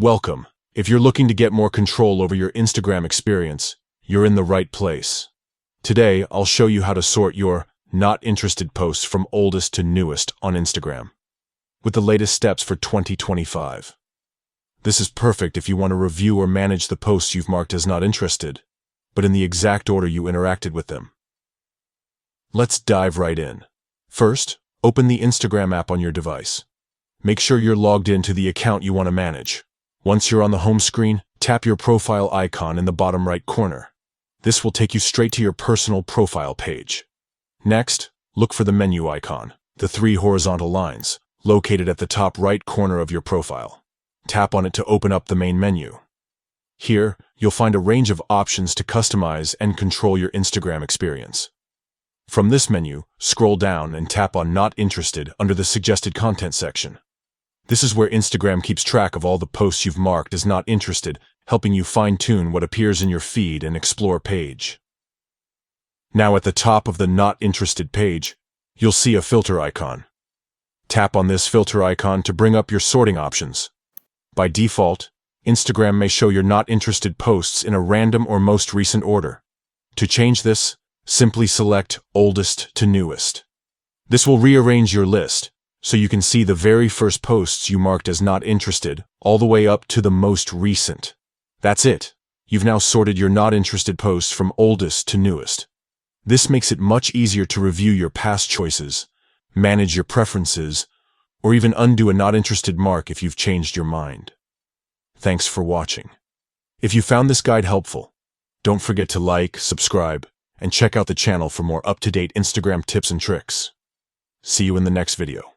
Welcome. If you're looking to get more control over your Instagram experience, you're in the right place. Today, I'll show you how to sort your not interested posts from oldest to newest on Instagram, with the latest steps for 2025. This is perfect if you want to review or manage the posts you've marked as not interested, but in the exact order you interacted with them. Let's dive right in. First, open the Instagram app on your device. Make sure you're logged in to the account you want to manage. Once you're on the home screen, tap your profile icon in the bottom right corner. This will take you straight to your personal profile page. Next, look for the menu icon, the three horizontal lines, located at the top right corner of your profile. Tap on it to open up the main menu. Here, you'll find a range of options to customize and control your Instagram experience. From this menu, scroll down and tap on Not Interested under the Suggested Content section. This is where Instagram keeps track of all the posts you've marked as not interested, helping you fine-tune what appears in your feed and Explore page. Now at the top of the Not Interested page, you'll see a filter icon. Tap on this filter icon to bring up your sorting options. By default, Instagram may show your not interested posts in a random or most recent order. To change this, simply select Oldest to Newest. This will rearrange your list, so you can see the very first posts you marked as not interested, all the way up to the most recent. That's it. You've now sorted your not interested posts from oldest to newest. This makes it much easier to review your past choices, manage your preferences, or even undo a not interested mark if you've changed your mind. Thanks for watching. If you found this guide helpful, don't forget to like, subscribe, and check out the channel for more up-to-date Instagram tips and tricks. See you in the next video.